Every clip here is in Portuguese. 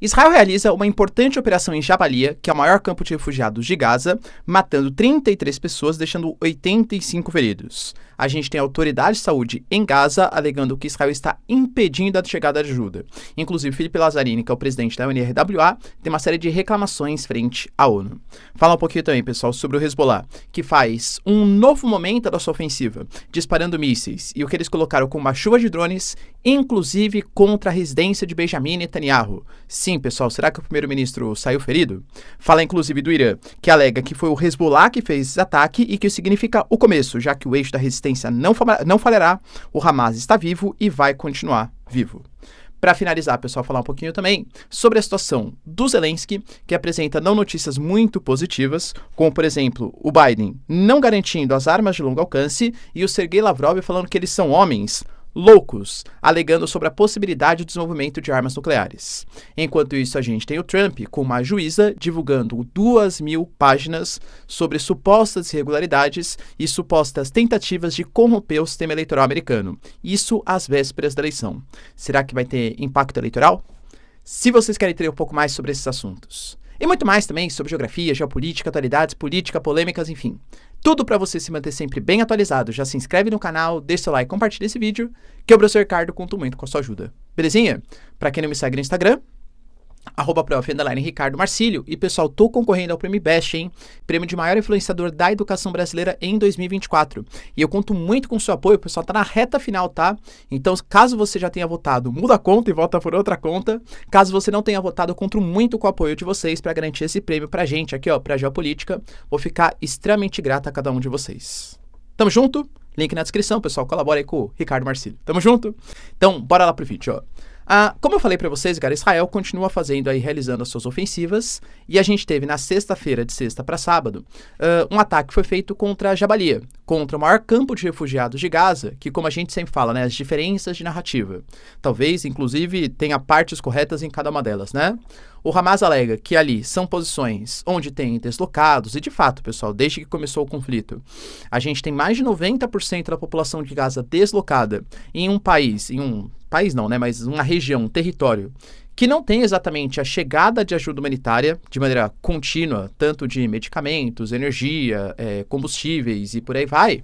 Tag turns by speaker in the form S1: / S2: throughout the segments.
S1: Israel realiza uma importante operação em Jabalia, que é o maior campo de refugiados de Gaza, matando 33 pessoas, deixando 85 feridos. A gente tem a autoridade de saúde em Gaza alegando que Israel está impedindo a chegada de ajuda. Inclusive, Filipe Lazzarini, que é o presidente da UNRWA, tem uma série de reclamações frente à ONU. Fala um pouquinho também, pessoal, sobre o Hezbollah, que faz um novo momento da sua ofensiva, disparando mísseis, e o que eles colocaram como uma chuva de drones, inclusive contra a residência de Benjamin Netanyahu. Sim, pessoal, será que o primeiro-ministro saiu ferido? Fala inclusive do Irã, que alega que foi o Hezbollah que fez esse ataque e que isso significa o começo, já que o eixo da resistência não falhará, o Hamas está vivo e vai continuar vivo. Para finalizar, pessoal, falar um pouquinho também sobre a situação do Zelensky, que apresenta não notícias muito positivas, como, por exemplo, o Biden não garantindo as armas de longo alcance e o Sergei Lavrov falando que eles são homens loucos, alegando sobre a possibilidade do desenvolvimento de armas nucleares. Enquanto isso, a gente tem o Trump com uma juíza divulgando 2.000 páginas sobre supostas irregularidades e supostas tentativas de corromper o sistema eleitoral americano. Isso às vésperas da eleição. Será que vai ter impacto eleitoral? Se vocês querem ter um pouco mais sobre esses assuntos, e muito mais também sobre geografia, geopolítica, atualidades, política, polêmicas, enfim. Tudo para você se manter sempre bem atualizado. Já se inscreve no canal, deixa seu like, compartilha esse vídeo, que o professor Ricardo conta muito com a sua ajuda. Belezinha? Para quem não me segue no Instagram, @prof_Ricardo Marcílio. E pessoal, tô concorrendo ao Prêmio Best, hein? Prêmio de maior influenciador da educação brasileira em 2024. E eu conto muito com o seu apoio, o pessoal tá na reta final, tá? Então, caso você já tenha votado, muda a conta e vota por outra conta. Caso você não tenha votado, eu conto muito com o apoio de vocês para garantir esse prêmio pra gente aqui, ó, pra Geopolítica. Vou ficar extremamente grata a cada um de vocês. Tamo junto? Link na descrição, pessoal. Colabora aí com o Ricardo Marcílio. Tamo junto? Então, bora lá pro vídeo, ó. Como eu falei para vocês, cara, Israel continua fazendo aí, realizando as suas ofensivas, e a gente teve na sexta-feira, de sexta para sábado, um ataque que foi feito contra Jabalia, contra o maior campo de refugiados de Gaza, que, como a gente sempre fala, né, as diferenças de narrativa. Talvez, inclusive, tenha partes corretas em cada uma delas, né? O Hamas alega que ali são posições onde tem deslocados, e de fato, pessoal, desde que começou o conflito, a gente tem mais de 90% da população de Gaza deslocada em um país não, né, mas uma região, um território, que não tem exatamente a chegada de ajuda humanitária de maneira contínua, tanto de medicamentos, energia, combustíveis e por aí vai.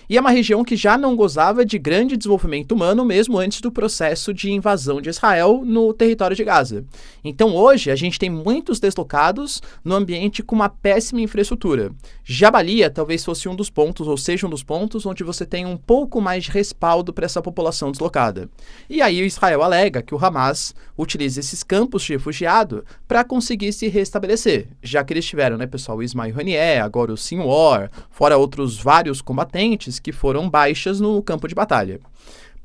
S1: E é uma região que já não gozava de grande desenvolvimento humano mesmo antes do processo de invasão de Israel no território de Gaza. Então hoje a gente tem muitos deslocados no ambiente com uma péssima infraestrutura. Jabalia talvez fosse um dos pontos, ou seja, um dos pontos onde você tem um pouco mais de respaldo para essa população deslocada. E aí o Israel alega que o Hamas utiliza esses campos de refugiado para conseguir se restabelecer, já que eles tiveram, né, pessoal, o Ismail Haniyeh, agora o Sinwar, fora outros vários combatentes que foram baixas no campo de batalha.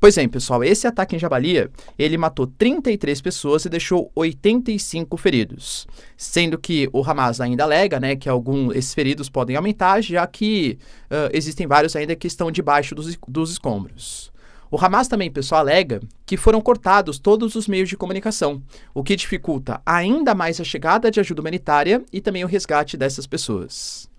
S1: Pois bem, pessoal, esse ataque em Jabalia, ele matou 33 pessoas e deixou 85 feridos, sendo que o Hamas ainda alega, né, que esses feridos podem aumentar, já que existem vários ainda que estão debaixo dos escombros. O Hamas também, pessoal, alega que foram cortados todos os meios de comunicação, o que dificulta ainda mais a chegada de ajuda humanitária e também o resgate dessas pessoas.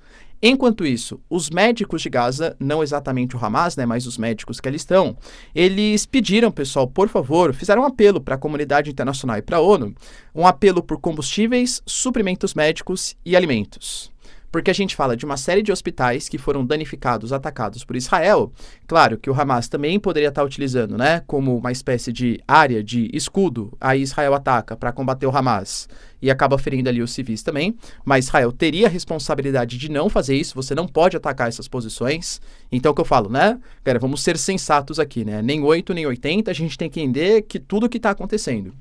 S1: Enquanto isso, os médicos de Gaza, não exatamente o Hamas, né, mas os médicos que ali estão, eles pediram, pessoal, por favor, fizeram um apelo para a comunidade internacional e para a ONU, um apelo por combustíveis, suprimentos médicos e alimentos. Porque a gente fala de uma série de hospitais que foram danificados, atacados por Israel. Claro que o Hamas também poderia estar utilizando, né, como uma espécie de área de escudo. Aí Israel ataca para combater o Hamas e acaba ferindo ali os civis também. Mas Israel teria a responsabilidade de não fazer isso. Você não pode atacar essas posições. Então é o que eu falo, né? Cara, vamos ser sensatos aqui, né? Nem 8, nem 80. A gente tem que entender que tudo o que está acontecendo.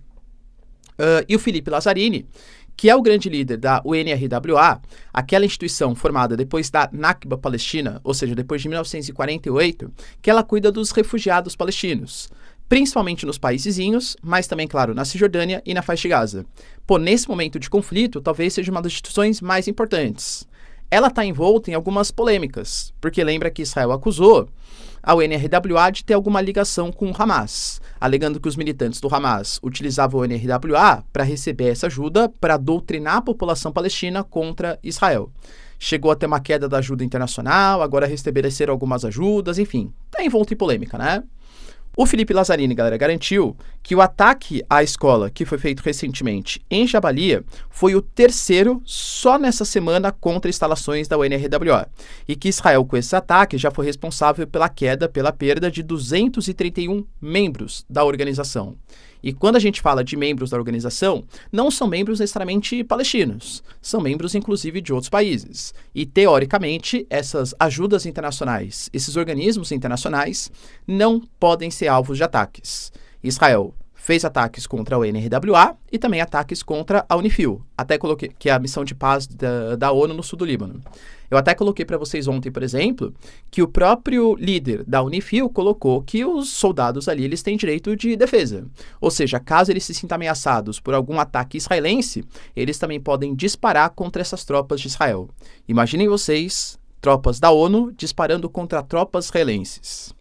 S1: E o Filipe Lazzarini, que é o grande líder da UNRWA, aquela instituição formada depois da Nakba Palestina, ou seja, depois de 1948, que ela cuida dos refugiados palestinos, principalmente nos países vizinhos, mas também, claro, na Cisjordânia e na faixa de Gaza. Pô, nesse momento de conflito, talvez seja uma das instituições mais importantes. Ela está envolta em algumas polêmicas, porque lembra que Israel acusou a UNRWA de ter alguma ligação com o Hamas, alegando que os militantes do Hamas utilizavam a UNRWA para receber essa ajuda para doutrinar a população palestina contra Israel. Chegou a ter uma queda da ajuda internacional, agora restabeleceram algumas ajudas, enfim, está envolto em polêmica, né? O Felipe Lazzarini, galera, garantiu que o ataque à escola que foi feito recentemente em Jabalia foi o terceiro só nessa semana contra instalações da UNRWA e que Israel, com esse ataque, já foi responsável pela perda de 231 membros da organização. E quando a gente fala de membros da organização, não são membros necessariamente palestinos, são membros inclusive de outros países. E, teoricamente, essas ajudas internacionais, esses organismos internacionais, não podem ser alvos de ataques. Israel fez ataques contra a UNRWA e também ataques contra a UNIFIL, até coloquei, que é a missão de paz da ONU no sul do Líbano. Eu até coloquei para vocês ontem, por exemplo, que o próprio líder da UNIFIL colocou que os soldados ali eles têm direito de defesa. Ou seja, caso eles se sintam ameaçados por algum ataque israelense, eles também podem disparar contra essas tropas de Israel. Imaginem vocês, tropas da ONU disparando contra tropas israelenses.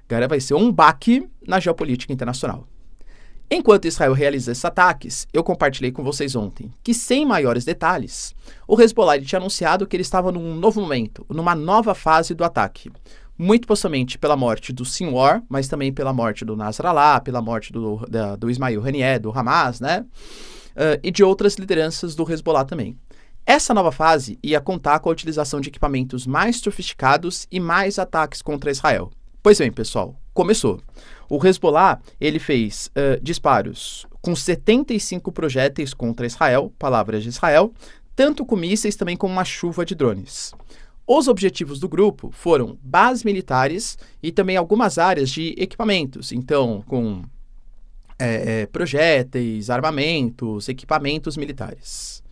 S1: Galera, vai ser um baque na geopolítica internacional. Enquanto Israel realiza esses ataques, eu compartilhei com vocês ontem que, sem maiores detalhes, o Hezbollah tinha anunciado que ele estava num novo momento, numa nova fase do ataque. Muito possivelmente pela morte do Sinwar, mas também pela morte do Nasrallah, pela morte do Ismail Haniyeh, do Hamas, né? E de outras lideranças do Hezbollah também. Essa nova fase ia contar com a utilização de equipamentos mais sofisticados e mais ataques contra Israel. Pois bem, pessoal, começou. O Hezbollah, ele fez disparos com 75 projéteis contra Israel, palavras de Israel, tanto com mísseis também como uma chuva de drones. Os objetivos do grupo foram bases militares e também algumas áreas de equipamentos, então com projéteis, armamentos, equipamentos militares.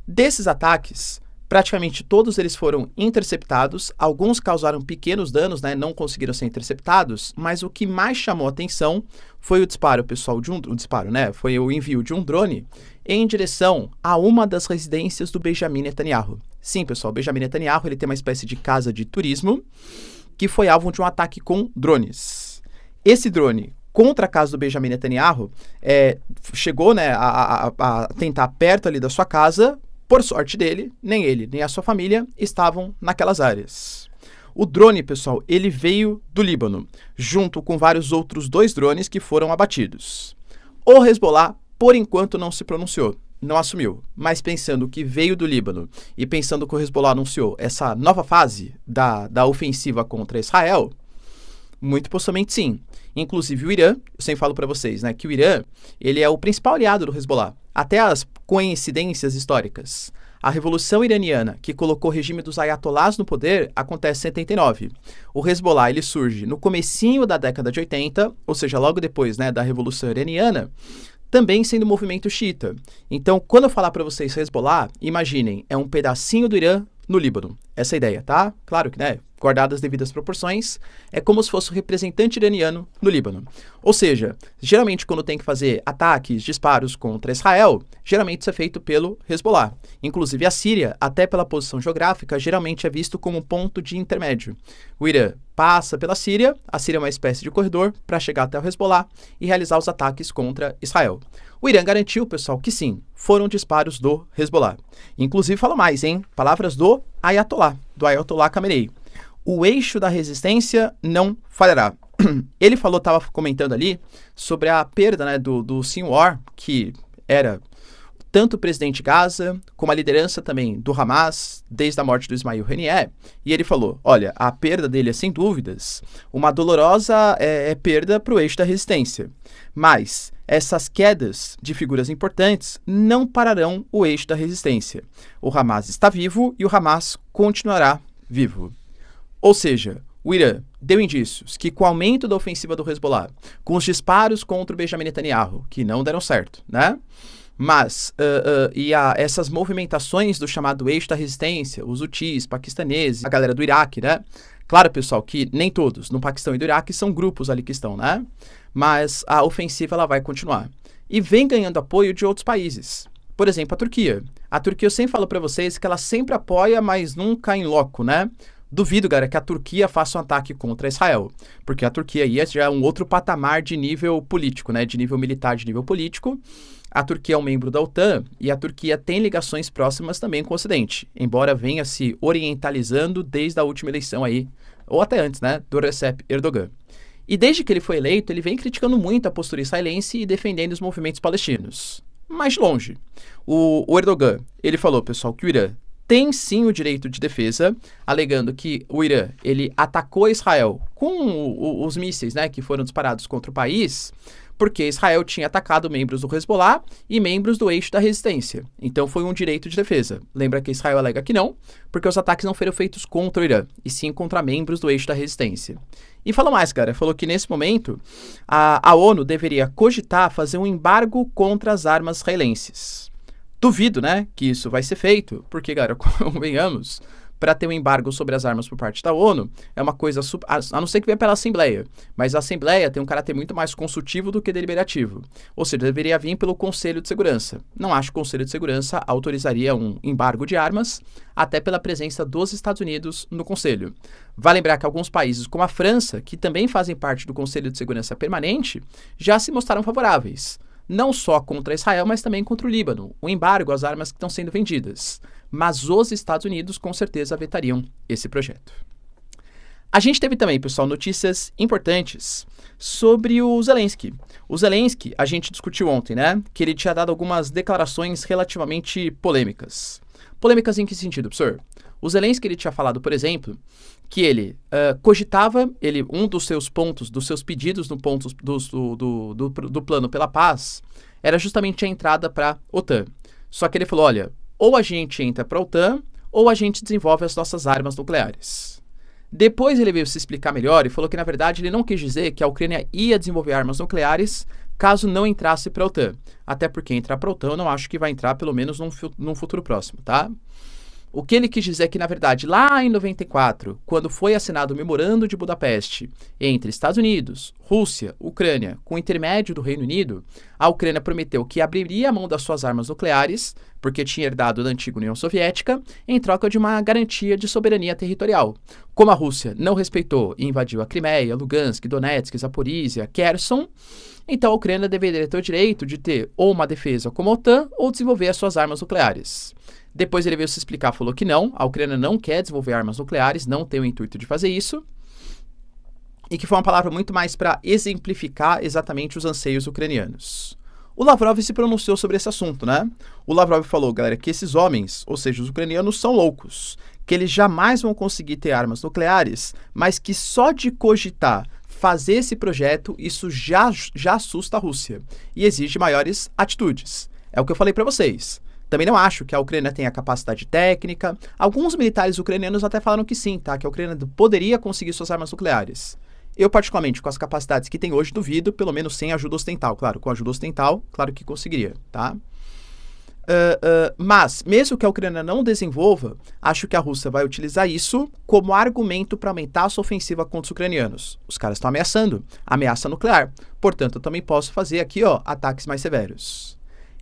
S1: Desses ataques, praticamente todos eles foram interceptados, alguns causaram pequenos danos, né, não conseguiram ser interceptados, mas o que mais chamou a atenção foi o disparo, pessoal, foi o envio de um drone em direção a uma das residências do Benjamin Netanyahu. Sim, pessoal, Benjamin Netanyahu ele tem uma espécie de casa de turismo que foi alvo de um ataque com drones. Esse drone contra a casa do Benjamin Netanyahu chegou, né, a tentar perto ali da sua casa. Por sorte dele, nem ele, nem a sua família estavam naquelas áreas. O drone, pessoal, ele veio do Líbano, junto com vários outros 2 drones que foram abatidos. O Hezbollah, por enquanto, não se pronunciou, não assumiu, mas pensando que veio do Líbano e pensando que o Hezbollah anunciou essa nova fase da ofensiva contra Israel, muito possivelmente sim. Inclusive o Irã, eu sempre falo para vocês, né, que o Irã, ele é o principal aliado do Hezbollah. Até as coincidências históricas. A Revolução Iraniana, que colocou o regime dos ayatolás no poder, acontece em 79. O Hezbollah, ele surge no comecinho da década de 80, ou seja, logo depois, né, da Revolução Iraniana, também sendo movimento xiita. Então, quando eu falar para vocês Hezbollah, imaginem, é um pedacinho do Irã no Líbano. Essa é a ideia, tá? Claro que, né, guardadas as devidas proporções, é como se fosse o representante iraniano no Líbano. Ou seja, geralmente quando tem que fazer ataques, disparos contra Israel, geralmente isso é feito pelo Hezbollah. Inclusive a Síria, até pela posição geográfica, geralmente é visto como um ponto de intermédio. O Irã passa pela Síria, a Síria é uma espécie de corredor para chegar até o Hezbollah e realizar os ataques contra Israel. O Irã garantiu, pessoal, que sim, foram disparos do Hezbollah. Inclusive, fala mais, hein? Palavras do Ayatollah Khamenei. O eixo da resistência não falhará. Ele estava comentando ali sobre a perda, né, do Sinwar, que era tanto o presidente de Gaza, como a liderança também do Hamas, desde a morte do Ismail Haniyeh, e ele falou, olha, a perda dele é, sem dúvidas, uma dolorosa perda para o eixo da resistência, mas essas quedas de figuras importantes não pararão o eixo da resistência. O Hamas está vivo e o Hamas continuará vivo. Ou seja, o Irã deu indícios que com o aumento da ofensiva do Hezbollah, com os disparos contra o Benjamin Netanyahu, que não deram certo, né? Mas, essas movimentações do chamado eixo da resistência, os hutis, paquistaneses, a galera do Iraque, né? Claro, pessoal, que nem todos no Paquistão e do Iraque são grupos ali que estão, né? Mas a ofensiva ela vai continuar. E vem ganhando apoio de outros países. Por exemplo, a Turquia. A Turquia, eu sempre falo para vocês que ela sempre apoia, mas nunca em loco, né? Duvido, galera, que a Turquia faça um ataque contra Israel, porque a Turquia aí já é um outro patamar de nível político, né? De nível militar, de nível político. A Turquia é um membro da OTAN e a Turquia tem ligações próximas também com o Ocidente, embora venha se orientalizando desde a última eleição aí, ou até antes, né, do Recep Erdogan. E desde que ele foi eleito, ele vem criticando muito a postura israelense e defendendo os movimentos palestinos. Mais longe, o Erdogan, ele falou, pessoal, que o Irã tem sim o direito de defesa, alegando que o Irã, ele atacou Israel com os mísseis, né, que foram disparados contra o país, porque Israel tinha atacado membros do Hezbollah e membros do eixo da resistência. Então foi um direito de defesa. Lembra que Israel alega que não, porque os ataques não foram feitos contra o Irã, e sim contra membros do eixo da resistência. E falou mais, cara, falou que nesse momento a ONU deveria cogitar fazer um embargo contra as armas israelenses. Duvido, né, que isso vai ser feito, porque, cara, convenhamos, para ter um embargo sobre as armas por parte da ONU, é uma coisa, a não ser que venha pela Assembleia, mas a Assembleia tem um caráter muito mais consultivo do que deliberativo, ou seja, deveria vir pelo Conselho de Segurança. Não acho que o Conselho de Segurança autorizaria um embargo de armas, até pela presença dos Estados Unidos no Conselho. Vale lembrar que alguns países, como a França, que também fazem parte do Conselho de Segurança Permanente, já se mostraram favoráveis, não só contra Israel, mas também contra o Líbano, o embargo às armas que estão sendo vendidas. Mas os Estados Unidos com certeza vetariam esse projeto. A gente teve também, pessoal, notícias importantes sobre o Zelensky. O Zelensky, a gente discutiu ontem, né, que ele tinha dado algumas declarações relativamente polêmicas. Polêmicas em que sentido, professor? O Zelensky, ele tinha falado, por exemplo, que ele cogitava, um dos seus pontos, dos seus pedidos no ponto do plano pela paz, era justamente a entrada para a OTAN. Só que ele falou, olha, ou a gente entra para a OTAN, ou a gente desenvolve as nossas armas nucleares. Depois ele veio se explicar melhor e falou que, na verdade, ele não quis dizer que a Ucrânia ia desenvolver armas nucleares caso não entrasse para a OTAN. Até porque entrar para a OTAN eu não acho que vai entrar, pelo menos num futuro próximo, tá? O que ele quis dizer é que, na verdade, lá em 94, quando foi assinado o Memorando de Budapeste entre Estados Unidos, Rússia, Ucrânia, com o intermédio do Reino Unido, a Ucrânia prometeu que abriria a mão das suas armas nucleares, porque tinha herdado da antiga União Soviética, em troca de uma garantia de soberania territorial. Como a Rússia não respeitou e invadiu a Crimeia, Lugansk, Donetsk, Zaporizhia, Kherson, então a Ucrânia deveria ter o direito de ter ou uma defesa como a OTAN ou desenvolver as suas armas nucleares. Depois ele veio se explicar, falou que não, a Ucrânia não quer desenvolver armas nucleares, não tem o intuito de fazer isso, e que foi uma palavra muito mais para exemplificar exatamente os anseios ucranianos. O Lavrov se pronunciou sobre esse assunto, né? O Lavrov falou, galera, que esses homens, ou seja, os ucranianos, são loucos, que eles jamais vão conseguir ter armas nucleares, mas que só de cogitar fazer esse projeto, isso já assusta a Rússia e exige maiores atitudes. É o que eu falei para vocês. Também não acho que a Ucrânia tenha capacidade técnica. Alguns militares ucranianos até falaram que sim, tá? Que a Ucrânia poderia conseguir suas armas nucleares. Eu, particularmente, com as capacidades que tem hoje, duvido, pelo menos sem ajuda ocidental. Claro, com ajuda ocidental, claro que conseguiria, tá? Mas, mesmo que a Ucrânia não desenvolva, acho que a Rússia vai utilizar isso como argumento para aumentar a sua ofensiva contra os ucranianos. Os caras estão ameaçando, ameaça nuclear. Portanto, eu também posso fazer aqui, ó, ataques mais severos.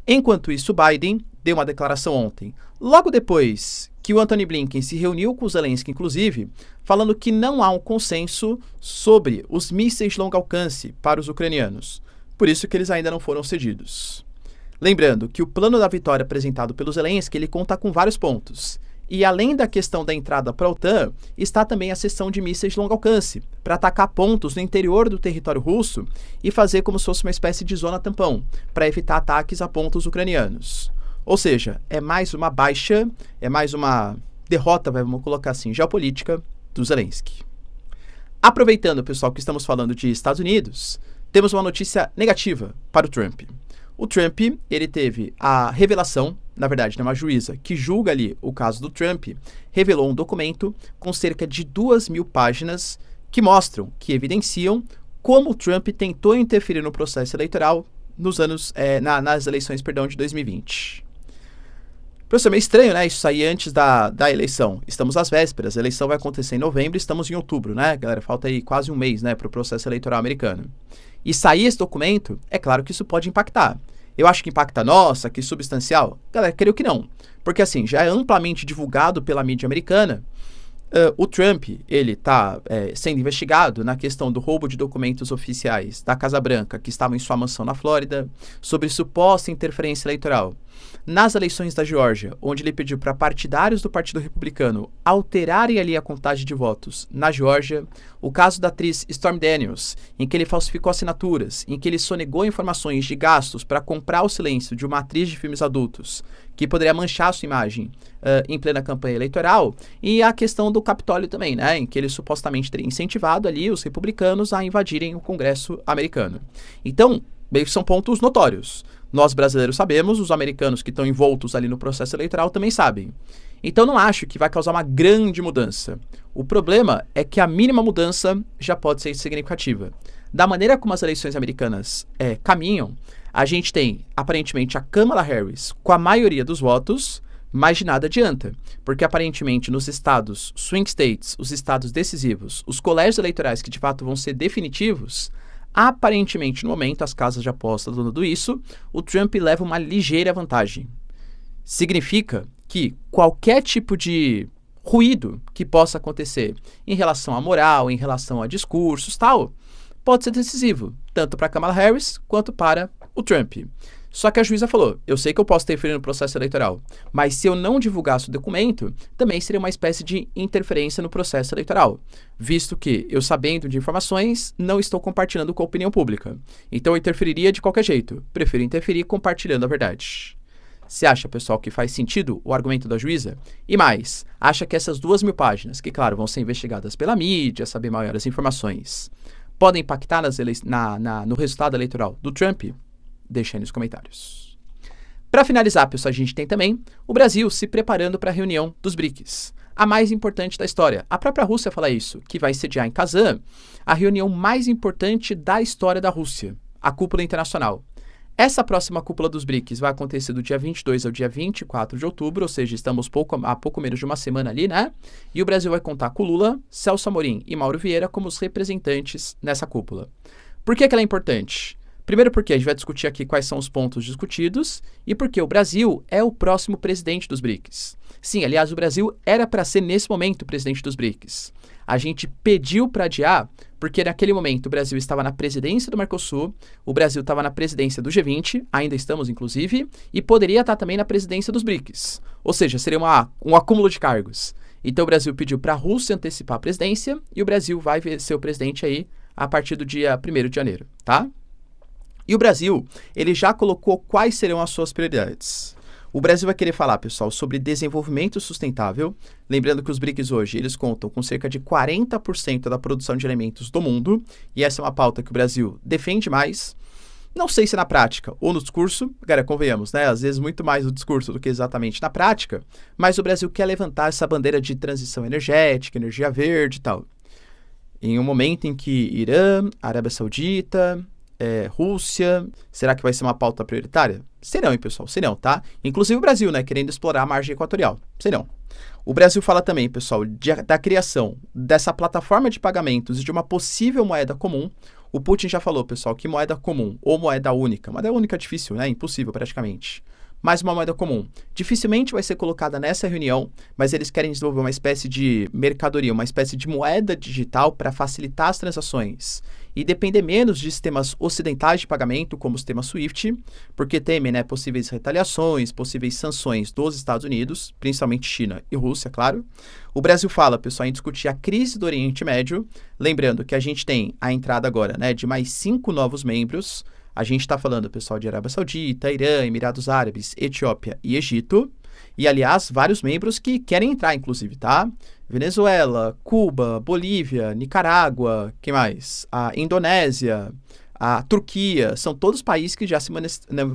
S1: Enquanto isso, Biden deu uma declaração ontem, logo depois que o Antony Blinken se reuniu com o Zelensky, inclusive, falando que não há um consenso sobre os mísseis de longo alcance para os ucranianos. Por isso que eles ainda não foram cedidos. Lembrando que o plano da vitória apresentado pelo Zelensky, ele conta com vários pontos. E além da questão da entrada para a OTAN, está também a seção de mísseis de longo alcance, para atacar pontos no interior do território russo e fazer como se fosse uma espécie de zona tampão, para evitar ataques a pontos ucranianos. Ou seja, é mais uma baixa, é mais uma derrota, vamos colocar assim, geopolítica do Zelensky. Aproveitando, pessoal, que estamos falando de Estados Unidos, temos uma notícia negativa para o Trump. O Trump, ele teve a revelação, na verdade, uma juíza que julga ali o caso do Trump, revelou um documento com cerca de 2.000 páginas que mostram, que evidenciam como o Trump tentou interferir no processo eleitoral nas eleições, de 2020. Professor, é meio estranho, né? Isso sair antes da eleição. Estamos às vésperas, a eleição vai acontecer em novembro, estamos em outubro, né, galera? Falta aí quase um mês, né, para o processo eleitoral americano. E sair esse documento, é claro que isso pode impactar. Eu acho que impacta, nossa, que substancial. Galera, creio que não. Porque assim, já é amplamente divulgado pela mídia americana O Trump, ele está sendo investigado na questão do roubo de documentos oficiais da Casa Branca, que estavam em sua mansão na Flórida, sobre suposta interferência eleitoral nas eleições da Geórgia, onde ele pediu para partidários do Partido Republicano alterarem ali a contagem de votos na Geórgia, o caso da atriz Stormy Daniels, em que ele falsificou assinaturas, em que ele sonegou informações de gastos para comprar o silêncio de uma atriz de filmes adultos, que poderia manchar sua imagem em plena campanha eleitoral, e a questão do Capitólio também, né, em que ele supostamente teria incentivado ali os republicanos a invadirem o Congresso americano. Então, meio que são pontos notórios. Nós brasileiros sabemos, os americanos que estão envoltos ali no processo eleitoral também sabem. Então não acho que vai causar uma grande mudança. O problema é que a mínima mudança já pode ser significativa. Da maneira como as eleições americanas caminham, a gente tem, aparentemente, a Kamala Harris com a maioria dos votos, mas de nada adianta, porque aparentemente nos estados swing states, os estados decisivos, os colégios eleitorais que de fato vão ser definitivos, aparentemente no momento, as casas de aposta dando tudo isso, o Trump leva uma ligeira vantagem. Significa que qualquer tipo de ruído que possa acontecer em relação à moral, em relação a discursos, tal, pode ser decisivo, tanto para Kamala Harris quanto para o Trump. Só que a juíza falou, eu sei que eu posso interferir no processo eleitoral, mas se eu não divulgasse o documento, também seria uma espécie de interferência no processo eleitoral, visto que eu, sabendo de informações, não estou compartilhando com a opinião pública. Então eu interferiria de qualquer jeito, prefiro interferir compartilhando a verdade. Você acha, pessoal, que faz sentido o argumento da juíza? E mais, acha que essas 2.000 páginas, que claro, vão ser investigadas pela mídia, saber maiores informações, podem impactar no resultado eleitoral do Trump? Deixa aí nos comentários. Para finalizar, pessoal, a gente tem também o Brasil se preparando para a reunião dos BRICS, a mais importante da história. A própria Rússia fala isso, que vai sediar em Kazan a reunião mais importante da história da Rússia, a cúpula internacional. Essa próxima cúpula dos BRICS vai acontecer do dia 22 ao dia 24 de outubro, ou seja, estamos há pouco menos de uma semana ali, né? E o Brasil vai contar com Lula, Celso Amorim e Mauro Vieira como os representantes nessa cúpula. Por que ela é importante? Primeiro porque a gente vai discutir aqui quais são os pontos discutidos e porque o Brasil é o próximo presidente dos BRICS. Sim, aliás, o Brasil era para ser nesse momento o presidente dos BRICS. A gente pediu para adiar porque naquele momento o Brasil estava na presidência do Mercosul, o Brasil estava na presidência do G20, ainda estamos inclusive, e poderia estar também na presidência dos BRICS. Ou seja, seria um acúmulo de cargos. Então o Brasil pediu para a Rússia antecipar a presidência e o Brasil vai ser o presidente aí a partir do dia 1º de janeiro, tá? E o Brasil, ele já colocou quais serão as suas prioridades. O Brasil vai querer falar, pessoal, sobre desenvolvimento sustentável. Lembrando que os BRICS hoje, eles contam com cerca de 40% da produção de alimentos do mundo. E essa é uma pauta que o Brasil defende mais. Não sei se na prática ou no discurso, cara, convenhamos, né? Às vezes muito mais no discurso do que exatamente na prática. Mas o Brasil quer levantar essa bandeira de transição energética, energia verde e tal. Em um momento em que Irã, Arábia Saudita... Rússia, será que vai ser uma pauta prioritária? Serão, hein, pessoal? Serão, tá? Inclusive o Brasil, né? Querendo explorar a margem equatorial. Serão. O Brasil fala também, pessoal, da criação dessa plataforma de pagamentos e de uma possível moeda comum. O Putin já falou, pessoal, que moeda comum ou moeda única é difícil, né? Impossível praticamente. Mas uma moeda comum dificilmente vai ser colocada nessa reunião, mas eles querem desenvolver uma espécie de mercadoria, uma espécie de moeda digital para facilitar as transações e depender menos de sistemas ocidentais de pagamento, como o sistema SWIFT, porque temem, né, possíveis retaliações, possíveis sanções dos Estados Unidos, principalmente China e Rússia, claro. O Brasil fala, pessoal, em discutir a crise do Oriente Médio, lembrando que a gente tem a entrada agora, né, de mais 5 novos membros. A gente está falando, pessoal, de Arábia Saudita, Irã, Emirados Árabes, Etiópia e Egito. E, aliás, vários membros que querem entrar, inclusive, tá? Venezuela, Cuba, Bolívia, Nicarágua, que mais? A Indonésia, a Turquia, são todos países que já se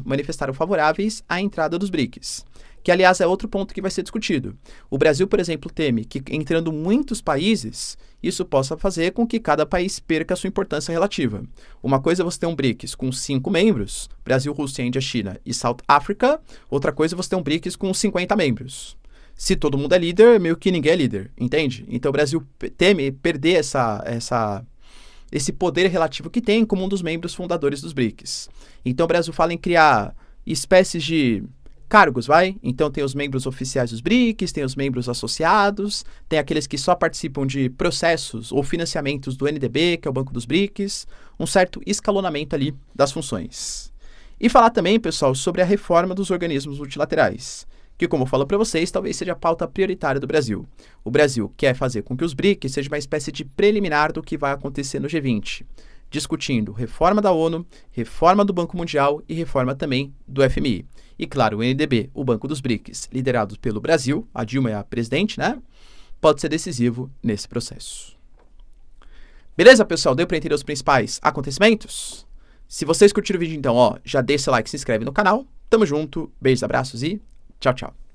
S1: manifestaram favoráveis à entrada dos BRICS. Que, aliás, é outro ponto que vai ser discutido. O Brasil, por exemplo, teme que, entrando muitos países, isso possa fazer com que cada país perca a sua importância relativa. Uma coisa é você ter um BRICS com 5 membros, Brasil, Rússia, Índia, China e South Africa. Outra coisa é você ter um BRICS com 50 membros. Se todo mundo é líder, meio que ninguém é líder, entende? Então o Brasil teme perder esse poder relativo que tem como um dos membros fundadores dos BRICS. Então o Brasil fala em criar espécies de cargos, vai? Então tem os membros oficiais dos BRICS, tem os membros associados, tem aqueles que só participam de processos ou financiamentos do NDB, que é o Banco dos BRICS, um certo escalonamento ali das funções. E falar também, pessoal, sobre a reforma dos organismos multilaterais, que, como eu falo para vocês, talvez seja a pauta prioritária do Brasil. O Brasil quer fazer com que os BRICS sejam uma espécie de preliminar do que vai acontecer no G20, discutindo reforma da ONU, reforma do Banco Mundial e reforma também do FMI. E claro, o NDB, o Banco dos BRICS, liderado pelo Brasil, a Dilma é a presidente, né? Pode ser decisivo nesse processo. Beleza, pessoal? Deu para entender os principais acontecimentos? Se vocês curtiram o vídeo, então, já deixa seu like, se inscreve no canal. Tamo junto, beijos, abraços e tchau, tchau.